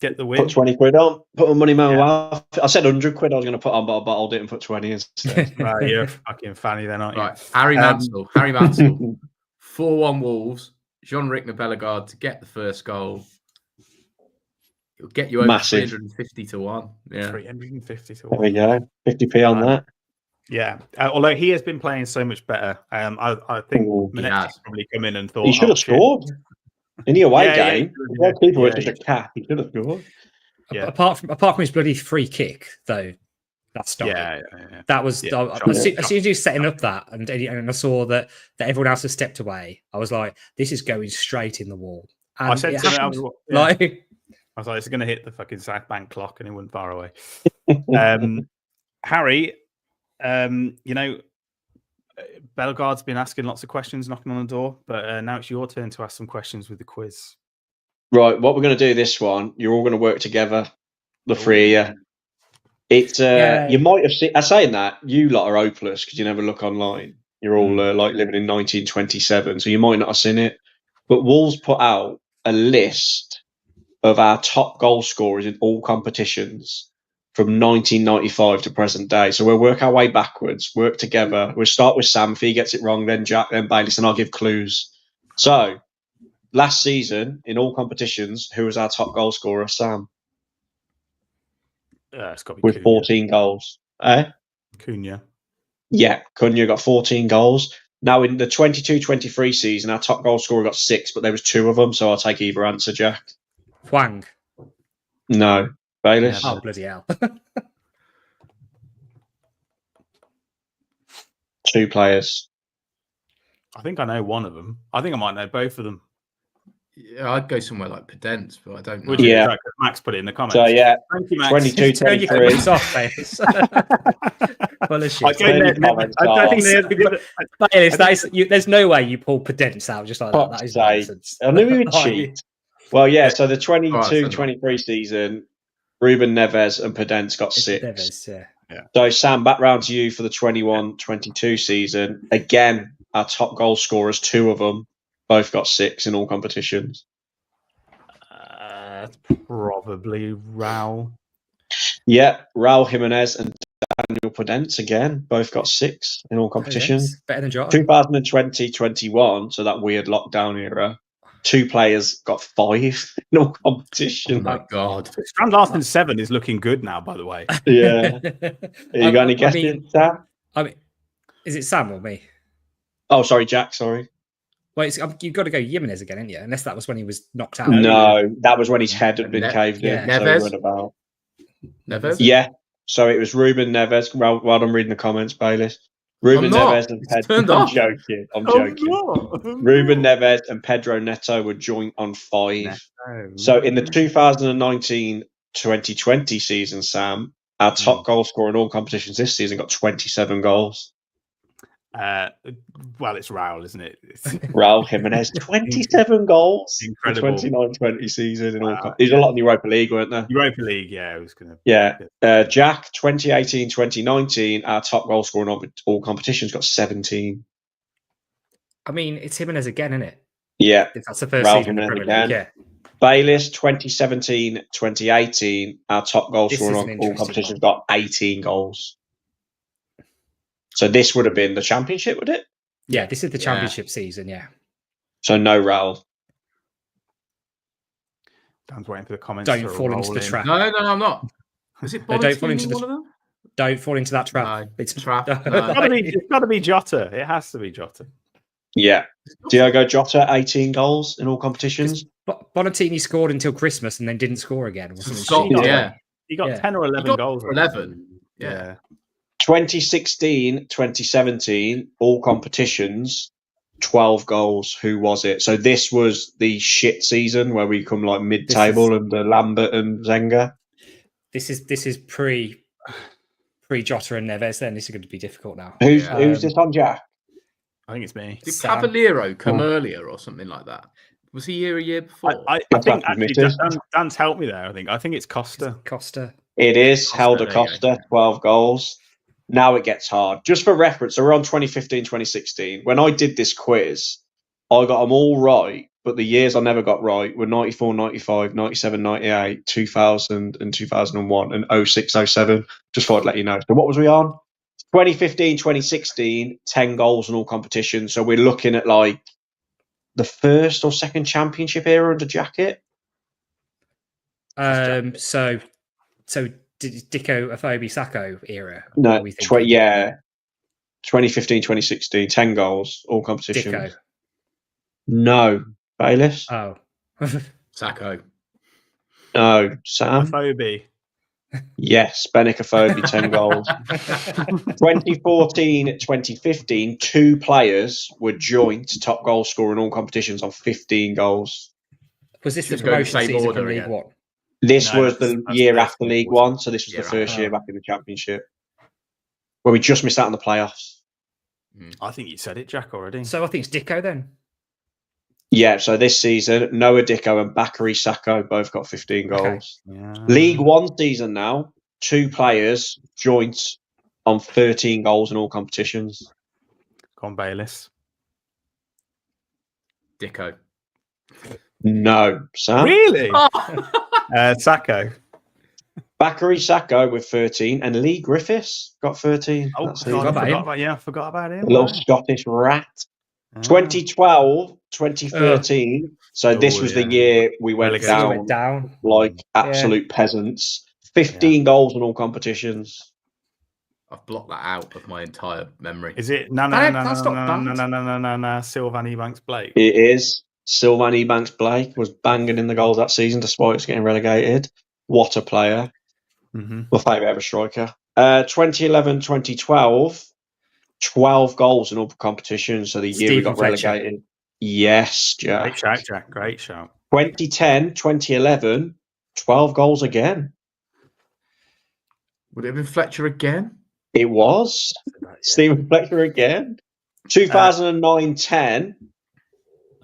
Get the win.
Put 20 quid on. Put my money my mouth. I said 100 quid I was going to put on, but I bottled it and put 20 instead.
Right, you're a fucking fanny then, aren't you?
Right, Harry Mansell. 4-1 Wolves. Jean-Ric Bellegarde to get the first goal. It'll get you over
Massive.
350-1. Yeah.
350 to
There
1.
we go. 50p on that.
Yeah. Although he has been playing so much better. I think
Ooh.
Manetti's probably come in and thought
He should have
shit.
scored. In the away
Yeah,
game,
yeah,
people were
yeah,
just a cat. He should have scored.
Yeah.
Apart from his bloody free kick, though, that stopped.
Yeah.
That was
Yeah,
as soon as he was setting up that, and I saw that everyone else had stepped away. I was like, "This is going straight in the wall." And
I said
it
to him,
happened.
I was like, it's going to hit the fucking South Bank clock, and it wasn't far away. Harry, you know, Bellegarde's been asking lots of questions, knocking on the door, but now it's your turn to ask some questions with the quiz.
Right, what we're going to do this one, you're all going to work together, the 3 of you. It's you might have seen. I'm saying that you lot are hopeless because you never look online. You're all like living in 1927, so you might not have seen it. But Wolves put out a list of our top goal scorers in all competitions from 1995 to present day. So we'll work our way backwards, work together. We'll start with Sam. If he gets it wrong, then Jack, then Bayliss, and I'll give clues. So last season in all competitions, who was our top goal scorer? Sam.
It's got to be
With
Cunha.
14 goals.
Cunha.
Yeah, Cunha got 14 goals. Now, in the 22-23 season, our top goal scorer got 6, but there was 2 of them, so I'll take either answer, Jack.
Hwang.
No. Bayliss.
Oh, bloody hell.
2 players.
I think I know one of them. I think I might know both of them.
Yeah, I'd go somewhere like Pedence, but I don't know.
Would you?
Yeah.
Max put it in the comments.
So yeah,
Thank you, Max.
22,
Turn your
23.
comments off, Bayliss. Full of shit.
I don't think
There's no way you pull Pedence out just like that. That is
Fuck's sake.
nonsense.
I knew he would
Oh,
cheat. Well, yeah, so the
Alright,
22-23 season, Ruben Neves and Pedence got 6.
Neves, yeah.
So, Sam, back round to you for the 21-22 season. Again, our top goal scorers, 2 of them, both got 6 in all competitions.
Probably Raul.
Yeah, Raul Jimenez and Daniel Pedence, again, both got 6 in all competitions.
Better than Jota.
2020-21, so that weird lockdown era, 2 players got 5 in all
Oh
competition.
my God.
Strand Larsen 7 is looking good now, by the way.
Yeah. You got any guesses, Sam?
I mean, is it Sam or me?
Oh, sorry, Jack, sorry.
Well, you've got to go Jimenez again, haven't you? Unless that was when he was knocked out.
No, that was when his head had been caved in.
Yeah.
So he
Neves?
went about.
Neves?
Yeah, so it was Ruben Neves. Well, I'm reading the comments, Bayliss. Ruben
I'm not.
Neves and
It's
Pedro.
turned
I'm
off.
joking. I'm joking. Ruben Neves and Pedro Neto were joint on 5. So in the 2019-2020 season, Sam, our top goal scorer in all competitions this season got 27 goals.
Well, it's Raul, isn't it?
Raul Jimenez, 27 goals.
Incredible.
The 29-20 season in all. There's a lot in Europa League, weren't there?
Europa League, yeah. I was gonna.
Yeah. Jack, 2018-2019, our top goal scorer in all competitions got 17.
I mean, it's Jimenez again, isn't it?
Yeah.
If that's the first
Raul
season in the
Jimenez
Premier
again.
League, yeah.
Bayliss, 2017-2018, our top goal
This
scorer
is
in
an
all
interesting
competitions
one.
got 18 goals. So this would have been the championship, would it?
Yeah, this is the championship season, yeah.
So no Raul.
Dan's waiting for the comments.
Don't
to
fall into
roll
the
in.
trap.
No, I'm not. Is it
No, don't fall
Bonatini,
into the-
one of them?
Don't fall into that trap.
No,
It's
trap, no.
It's got to be Jota. It has to be Jota.
Yeah. Diogo Jota, 18 goals in all competitions.
Bonatini scored until Christmas and then didn't score again. Wasn't it?
Stop,
Shit.
yeah.
He got
Yeah.
10 or 11
got
goals.
11. Yeah.
2016-2017, all competitions, 12 goals. Who was it? So this was the shit season where we come like mid-table under Lambert and Zenga.
This is pre Jota and Neves. Then this is going to be difficult now.
Who's
Yeah.
this on, Jack?
I think it's me.
Did
Sam.
Cavallero come earlier or something like that? Was he here a year before?
I
That's
think
what
actually
it is.
Dan's helped me there. I think it's Costa.
Costa.
It is
Costa,
Helder
there you go.
Costa, 12 goals. Now it gets hard. Just for reference, so we're on 2015-2016. When I did this quiz, I got them all right, but the years I never got right were 94, 95, 97, 98, 2000 and 2001, and 06, 07. Just thought I'd let you know. So what was we on? 2015-2016, 10 goals in all competitions. So we're looking at like the first or second championship era under Jacket.
So Dicko Afobe Sacco era.
No,
are we thinking?
2015-2016, 10 goals, all competitions.
Dicko.
No. Bayliss?
Oh.
Sacco.
No. Sam?
Phoebe.
Yes, Benik Afobe, 10 goals. 2014-2015, 2 players were joint top goal scorer in all competitions on 15 goals.
Was this the
Just go in the
promotion
same
season
order
from League
again.
One?
This
No,
was the
that's
year
first
after League
quarter.
One, so this was the
Year
first
after.
year back in the Championship, where we just missed out on the playoffs.
I think you said it, Jack, already.
So I think it's Dicko then.
Yeah, so this season, Noah Dicko and Bakary Sacco both got 15 goals.
Yeah.
League One season now, 2 players joint on 13 goals in all competitions.
Go on, Bayliss.
Dicko.
No. Sam?
Really? Sacco.
Bakary Sacco with 13 and Lee Griffiths got 13.
Oh,
That's
God, I
about him.
forgot about, yeah, I forgot about him.
a little
Wow.
Scottish rat.
Ah.
2012, 2013. So this
Oh,
was
yeah.
the year we went
Relegation.
down
Went down.
like absolute peasants. 15 goals in all competitions.
I've blocked that out of my entire memory.
Is it
That's not bad.
Sylvan Ebanks Blake?
It is. Sylvan Ebanks Blake was banging in the goals that season despite us getting relegated. What a player.
Mm-hmm.
My favourite ever striker. 2011, 2012, 12 goals in all competitions. So the year we
Stephen
got
Fletcher.
relegated. Yes, Jack.
Great shout, Jack. Great shout.
2010, 2011, 12 goals again.
Would it have been Fletcher again?
It was. Stephen Fletcher again. 2009, 10,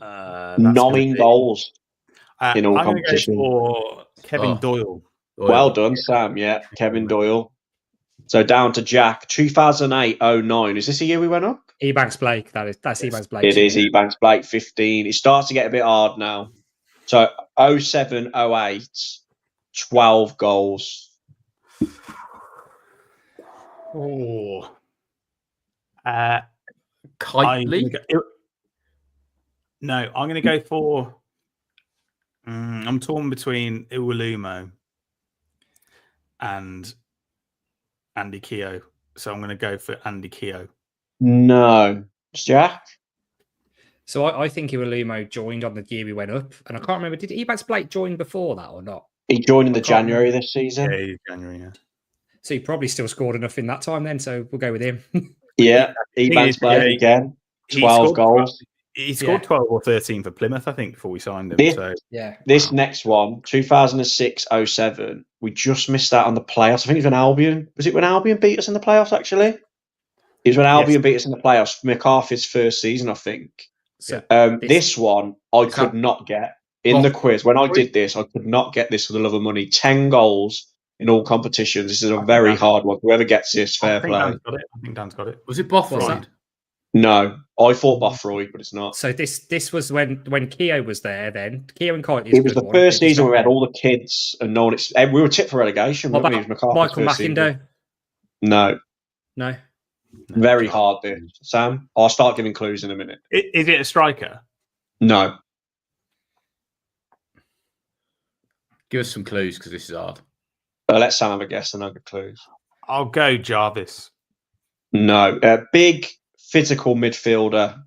That's
9 goals in all
I'm going to go
competitions.
for Kevin Doyle.
Well done, Sam. Yeah, Kevin Doyle. So down to Jack. 2008-09. Is this the year we went up?
Ebanks Blake. That's Ebanks Blake.
It is Ebanks Blake, 15. It starts to get a bit hard now. So 07-08, 12 goals.
Oh.
Kitely?
No, I'm going to go for... I'm torn between Iwalumo and Andy Keogh. So I'm going to go for Andy Keogh.
No. Jack?
So I think Iwalumo joined on the year we went up. And I can't remember, did Ebanks Blake join before that or not?
He joined in the
I can't
January
remember.
this season.
Yeah, January, yeah.
So he probably still scored enough in that time then. So we'll go with him.
Yeah, Ebanks Blake again. 12 goals.
He scored 12 or 13 for Plymouth, I think, before we signed him.
This next one, 2006-07, we just missed out on the playoffs. I think it was when Albion. Was it when Albion beat us in the playoffs, actually? It was when Albion beat us in the playoffs. McCarthy's first season, I think.
So
this one, I could not get. In the quiz, when I did this, I could not get this for the love of money. 10 goals in all competitions. This is a very hard one. Whoever gets this, fair play.
I think Dan's got it.
Was it Bothroyd?
No, I thought Bothroyd, but it's not.
So this was when Keogh was there. Then Keogh and Kitely.
It was the first season where we had all the kids and no one. We were tipped for relegation.
What about Michael
McIndoe? No. Very hard. This, Sam. I'll start giving clues in a minute.
Is it a striker?
No.
Give us some clues because this is hard.
Let Sam have a guess and I'll give clues.
I'll go Jarvis.
No. Big physical midfielder,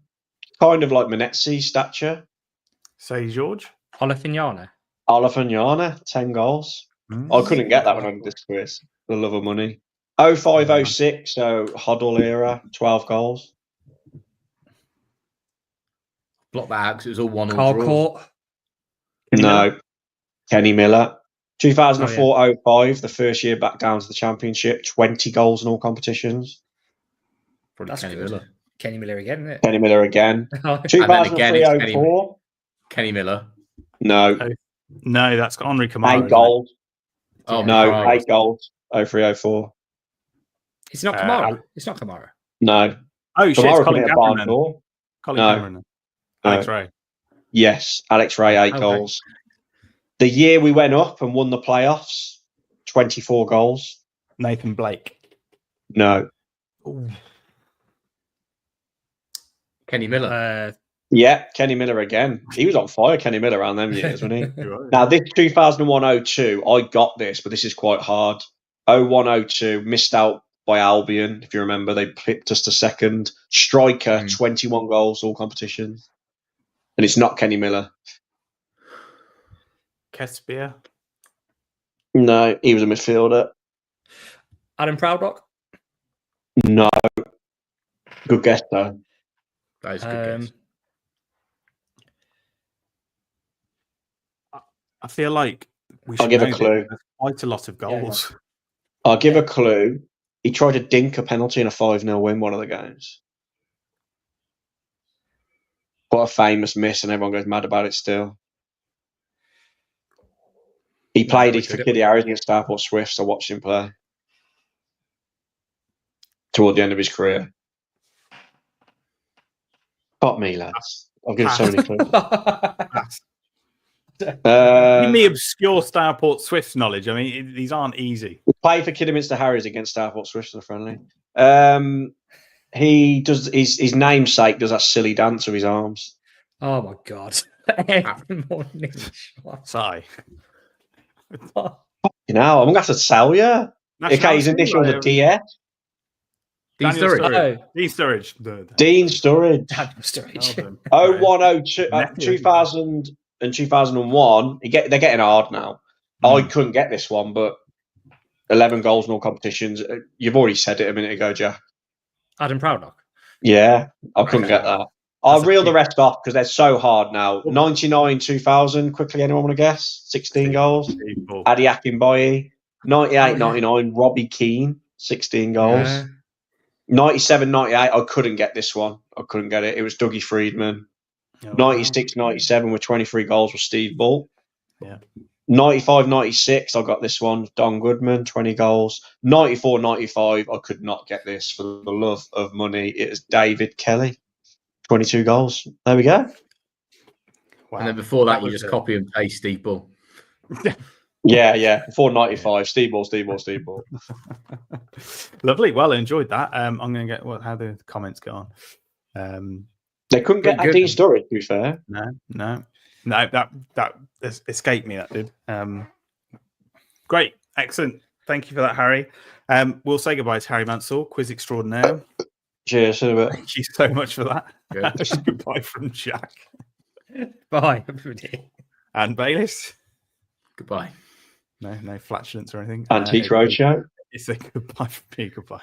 kind of like Menezes stature.
Say George.
Olafignana.
10 goals. I couldn't get that one on this quiz. For the love of money. 05-06, so Hoddle era, 12 goals.
Block that out because it was all 1-1
Carl
draws.
Court.
No. Kenny Miller. 2004-05, the first year back down to the Championship, 20 goals in all competitions.
Probably
That's
Kenny
good.
Miller.
Kenny Miller again, isn't it?
Kenny Miller again.
And then again, it's
2003-04.
Kenny Miller.
No.
No, that's Henri Camara.
8 goals.
Oh,
No, 8 goals. 03-04.
It's not Kamara. It's not Kamara.
No.
Oh, shit,
Kamara
it's Colin
committed a
Cameron.
barn door.
Colin
No.
Cameron. Alex Ray.
Yes, Alex Ray, 8 goals. The year we went up and won the playoffs, 24 goals.
Nathan Blake.
No.
Ooh.
Kenny Miller.
Yeah, Kenny Miller again. He was on fire, Kenny Miller, around them years, wasn't he? Now, this 2001-02, I got this, but this is quite hard. 01-02, missed out by Albion, if you remember. They pipped us to second. Striker, 21 goals, all competitions. And it's not Kenny Miller.
Kespear.
No, he was a midfielder.
Adam Proudlock.
No. Good guess, though.
That is a good guess.
I feel like we should
I'll give a
know
clue.
there's quite a lot of goals.
I'll give a clue. He tried to dink a penalty in a 5-0 win one of the games. What a famous miss, and everyone goes mad about it still. He played it for Kiddie Harris against Starport Swifts. I watched him play toward the end of his career. Fuck me, lads. I've given so many clues.
Give me obscure Starport Swifts knowledge. I mean, these aren't easy.
He played for Kidderminster Harriers against Starport Swifts in a friendly. He does his namesake does that silly dance with his arms.
Oh my god! Every morning.
Sigh.
You know, I'm gonna have to tell you. Okay, his initials are DS.
Dean Sturridge.
Dean Sturridge.
Dean Sturridge.
Daniel Sturridge.
01-02, 2000 and 2001. They're getting hard now. I couldn't get this one, but 11 goals in all competitions. You've already said it a minute ago, Jack.
Adam Proudlock.
Yeah, I couldn't get that. I'll reel the rest off because they're so hard now. 99, 2000. Quickly, anyone want to guess? 16 goals. Adi Akinbaye. 98, 99. Robbie Keane. 16 goals.
Yeah.
97, 98. I couldn't get this one. I couldn't get it. It was Dougie Friedman. 96, 97 with 23 goals was Steve Bull.
Yeah.
95, 96, I got this one. Don Goodman, 20 goals. 94, 95, I could not get this for the love of money. It is David Kelly, 22 goals. There we go.
Wow.
And then before that, you just copy and paste Steve Bull.
Yeah. Before 95, Steve Bull.
Lovely. Well, I enjoyed that. I'm going to get how the comments go on.
They couldn't get Dean Sturridge, to be fair.
No. That escaped me. That did. Great, excellent. Thank you for that, Harry. We'll say goodbye to Harry Mansell, quiz extraordinaire.
Cheers.
Thank you so much for that.
Good.
Goodbye from Jack.
Bye, everybody.
And Bayliss.
Goodbye.
No flatulence or anything.
Antique Roadshow.
It's a goodbye from me. Goodbye.